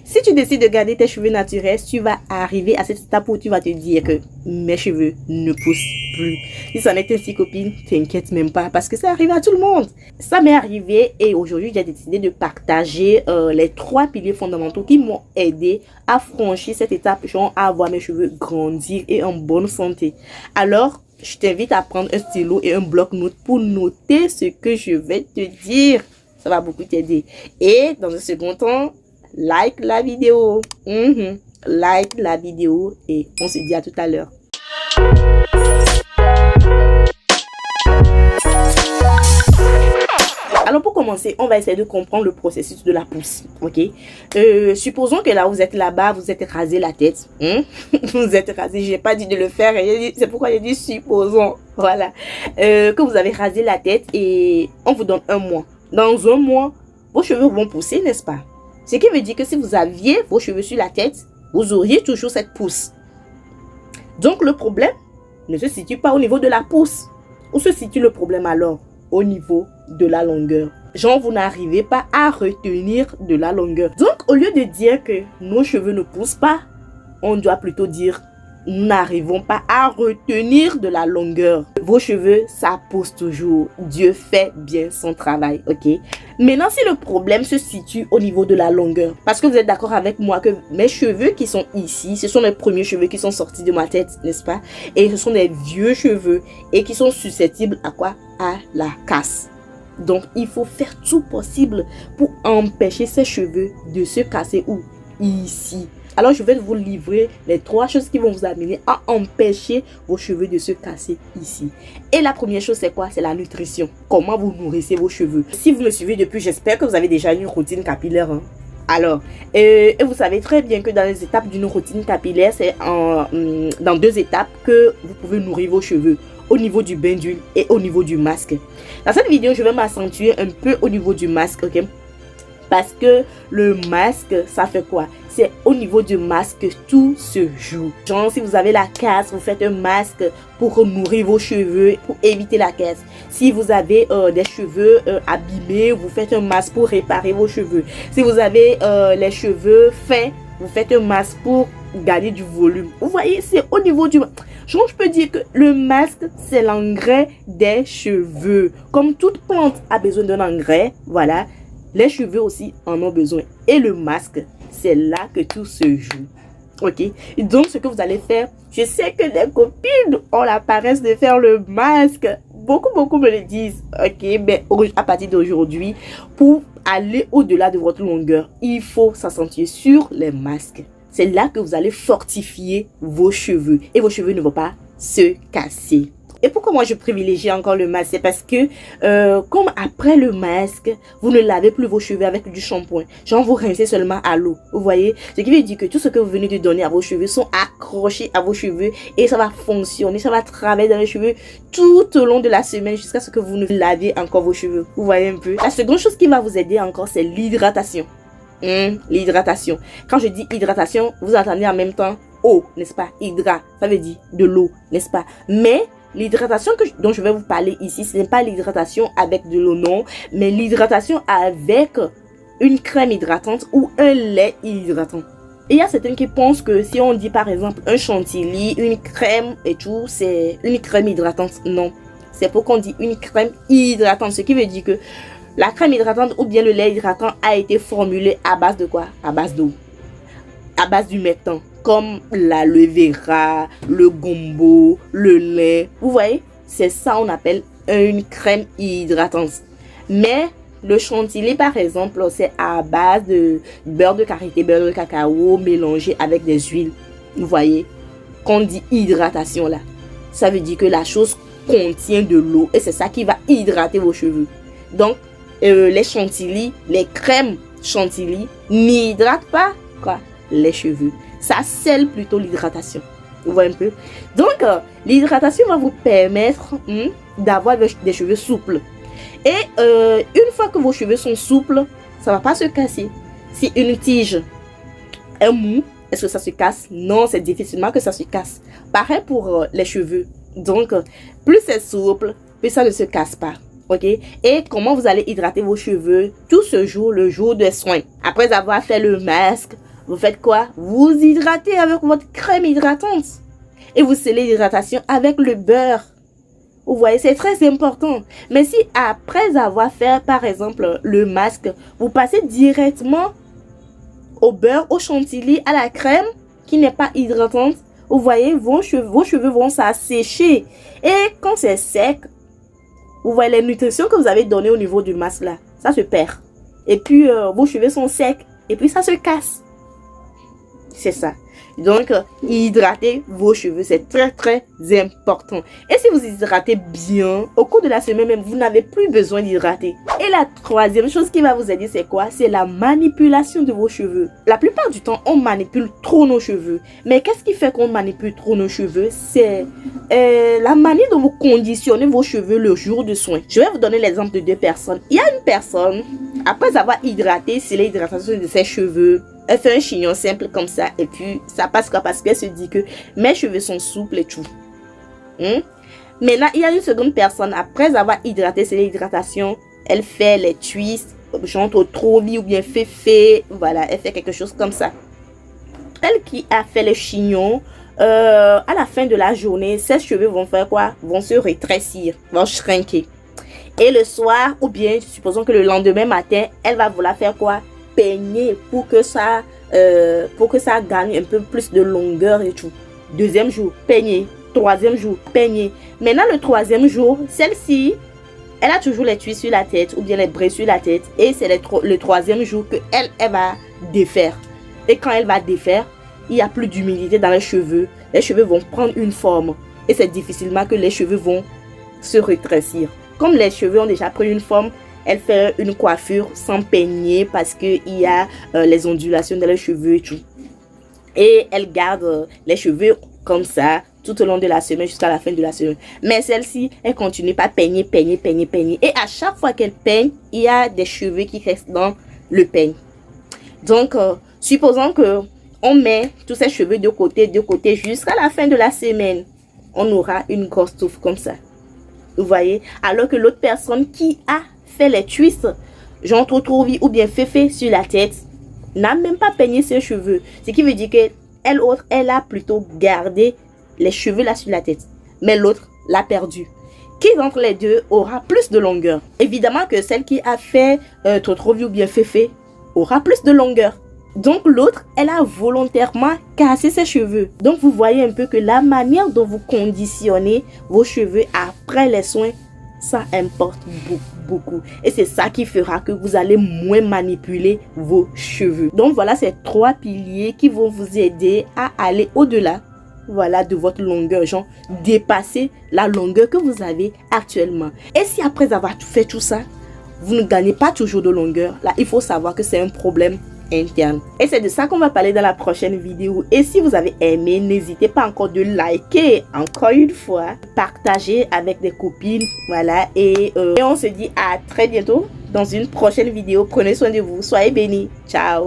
Si tu décides de garder tes cheveux naturels, tu vas arriver à cette étape où tu vas te dire que mes cheveux ne poussent plus. Si ça n'est ainsi, copine, t'inquiète même pas parce que ça arrive à tout le monde. Ça m'est arrivé et aujourd'hui, j'ai décidé de partager les 3 piliers fondamentaux qui m'ont aidé à franchir cette étape, genre à voir mes cheveux grandir et en bonne santé. Alors, je t'invite à prendre un stylo et un bloc-notes pour noter ce que je vais te dire. Ça va beaucoup t'aider. Et dans un second temps, like la vidéo. Like la vidéo et on se dit à tout à l'heure. Alors pour commencer, on va essayer de comprendre le processus de la pousse, ok? Supposons que là, vous êtes là-bas, vous êtes rasé la tête. Vous êtes rasé, j'ai pas dit de le faire, c'est pourquoi j'ai dit supposons, voilà. Que vous avez rasé la tête et on vous donne 1 mois. Dans 1 mois, vos cheveux vont pousser, n'est-ce pas? Ce qui veut dire que si vous aviez vos cheveux sur la tête, vous auriez toujours cette pousse. Donc le problème ne se situe pas au niveau de la pousse. Où se situe le problème alors? Au niveau de la longueur. Genre, vous n'arrivez pas à retenir de la longueur. Donc, au lieu de dire que nos cheveux ne poussent pas, on doit plutôt dire nous n'arrivons pas à retenir de la longueur. Vos cheveux, ça pousse toujours. Dieu fait bien son travail, ok? Maintenant, si le problème se situe au niveau de la longueur, parce que vous êtes d'accord avec moi que mes cheveux qui sont ici, ce sont les premiers cheveux qui sont sortis de ma tête, n'est-ce pas? Et ce sont des vieux cheveux et qui sont susceptibles à quoi? À la casse. Donc, il faut faire tout possible pour empêcher ces cheveux de se casser où? Ici. Alors, je vais vous livrer les 3 choses qui vont vous amener à empêcher vos cheveux de se casser ici. Et la première chose, c'est quoi? C'est la nutrition. Comment vous nourrissez vos cheveux? Si vous me suivez depuis, j'espère que vous avez déjà une routine capillaire. Alors, et vous savez très bien que dans les étapes d'une routine capillaire, c'est dans 2 étapes que vous pouvez nourrir vos cheveux. Au niveau du bain d'huile et au niveau du masque. Dans cette vidéo, je vais m'accentuer un peu au niveau du masque, ok? Parce que le masque, ça fait quoi? C'est au niveau du masque que tout se joue. Genre, si vous avez la casse, vous faites un masque pour nourrir vos cheveux, pour éviter la casse. Si vous avez des cheveux abîmés, vous faites un masque pour réparer vos cheveux. Si vous avez les cheveux fins, vous faites un masque pour garder du volume. Vous voyez, c'est au niveau du... Genre, je peux dire que le masque, c'est l'engrais des cheveux. Comme toute plante a besoin d'un engrais, voilà, les cheveux aussi en ont besoin. Et le masque, c'est là que tout se joue. Ok? Et donc, ce que vous allez faire, je sais que les copines ont la paresse de faire le masque. Beaucoup me le disent. Ok? Mais à partir d'aujourd'hui, pour aller au-delà de votre longueur, il faut s'accentuer sur les masques. C'est là que vous allez fortifier vos cheveux. Et vos cheveux ne vont pas se casser. Et pourquoi moi je privilégie encore le masque? C'est parce que comme après le masque, vous ne lavez plus vos cheveux avec du shampoing. Genre vous rincez seulement à l'eau. Vous voyez? Ce qui veut dire que tout ce que vous venez de donner à vos cheveux sont accrochés à vos cheveux. Et ça va fonctionner, ça va travailler dans les cheveux tout au long de la semaine jusqu'à ce que vous ne laviez encore vos cheveux. Vous voyez un peu? La seconde chose qui va vous aider encore, c'est l'hydratation. L'hydratation. Quand je dis hydratation, vous entendez en même temps eau, n'est-ce pas? Hydra, ça veut dire de l'eau, n'est-ce pas? Mais l'hydratation dont je vais vous parler ici, ce n'est pas l'hydratation avec de l'eau, non, mais l'hydratation avec une crème hydratante ou un lait hydratant. Et il y a certains qui pensent que si on dit par exemple un chantilly, une crème et tout, c'est une crème hydratante. Non, c'est pour qu'on dit une crème hydratante, ce qui veut dire que la crème hydratante ou bien le lait hydratant a été formulé à base de quoi? À base d'eau. À base d'humectant. Comme l'aloe vera, le gombo, le lait. Vous voyez? C'est ça on appelle une crème hydratante. Mais le chantilly par exemple, c'est à base de beurre de karité, beurre de cacao mélangé avec des huiles. Vous voyez? Quand on dit hydratation là, ça veut dire que la chose contient de l'eau et c'est ça qui va hydrater vos cheveux. Donc, les chantilly, les crèmes chantilly n'hydratent pas quoi? Les cheveux. Ça scelle plutôt l'hydratation. Vous voyez un peu? Donc, l'hydratation va vous permettre d'avoir des cheveux souples. Et une fois que vos cheveux sont souples, ça ne va pas se casser. Si une tige est mou, est-ce que ça se casse? Non, c'est difficilement que ça se casse. Pareil pour les cheveux. Donc, plus c'est souple, plus ça ne se casse pas. Ok? Et comment vous allez hydrater vos cheveux? Tout se joue le jour des soins. Après avoir fait le masque, Vous faites quoi? Vous hydratez avec votre crème hydratante. Et vous scellez l'hydratation avec le beurre. Vous voyez, c'est très important. Mais si après avoir fait, par exemple, le masque, vous passez directement au beurre, au chantilly, à la crème qui n'est pas hydratante, vous voyez, vos cheveux vont s'assécher. Et quand c'est sec, vous voyez les nutritions que vous avez données au niveau du masque là, ça se perd. Et puis, vos cheveux sont secs. Et puis, ça se casse. C'est ça. Donc, hydratez vos cheveux, c'est très très important. Et si vous hydratez bien, au cours de la semaine même, vous n'avez plus besoin d'hydrater. Et la troisième chose qui va vous aider, c'est quoi? C'est la manipulation de vos cheveux. La plupart du temps, on manipule trop nos cheveux. Mais qu'est-ce qui fait qu'on manipule trop nos cheveux? C'est la manière dont vous conditionnez vos cheveux le jour de soin. Je vais vous donner l'exemple de deux personnes. Il y a une personne, après avoir hydraté, c'est l'hydratation de ses cheveux. Elle fait un chignon simple comme ça et puis ça passe quoi? Parce qu'elle se dit que mes cheveux sont souples et tout. Maintenant, il y a une seconde personne. Après avoir hydraté, c'est l'hydratation. Elle fait les twists, genre trop vite ou bien féfé. Voilà, elle fait quelque chose comme ça. Elle qui a fait le chignon, à la fin de la journée, ses cheveux vont faire quoi? Vont se rétrécir, vont shrinker. Et le soir, ou bien supposons que le lendemain matin, elle va vouloir faire quoi? Peigner pour que ça gagne un peu plus de longueur et tout. Deuxième jour, peigner. Troisième jour, peigner. Maintenant, le troisième jour, celle-ci, elle a toujours les tuiles sur la tête ou bien les braies sur la tête. Et c'est le troisième jour que elle va défaire. Et quand elle va défaire, il n'y a plus d'humidité dans les cheveux. Les cheveux vont prendre une forme. Et c'est difficilement que les cheveux vont se rétrécir. Comme les cheveux ont déjà pris une forme, elle fait une coiffure sans peigner parce qu'il y a les ondulations dans les cheveux et tout. Et elle garde les cheveux comme ça tout au long de la semaine jusqu'à la fin de la semaine. Mais celle-ci, elle continue par peigner. Et à chaque fois qu'elle peigne, il y a des cheveux qui restent dans le peigne. Donc, supposons que on met tous ces cheveux de côté jusqu'à la fin de la semaine. On aura une grosse touffe comme ça. Vous voyez? Alors que l'autre personne qui a fait les twists, genre trop vite ou bien féfé sur la tête, n'a même pas peigné ses cheveux. Ce qui veut dire que elle a plutôt gardé les cheveux là sur la tête. Mais l'autre l'a perdu. Qui d'entre les deux aura plus de longueur? Évidemment que celle qui a fait trop vite ou bien féfé aura plus de longueur. Donc l'autre, elle a volontairement cassé ses cheveux. Donc vous voyez un peu que la manière dont vous conditionnez vos cheveux après les soins, ça importe beaucoup. Et c'est ça qui fera que vous allez moins manipuler vos cheveux. Donc voilà ces trois piliers qui vont vous aider à aller au-delà, voilà, de votre longueur, genre dépasser la longueur que vous avez actuellement. Et si après avoir fait tout ça, vous ne gagnez pas toujours de longueur, là il faut savoir que c'est un problème interne. Et c'est de ça qu'on va parler dans la prochaine vidéo. Et si vous avez aimé, n'hésitez pas encore de liker, encore une fois, partager avec des copines, voilà. Et on se dit à très bientôt dans une prochaine vidéo. Prenez soin de vous, soyez bénis, ciao.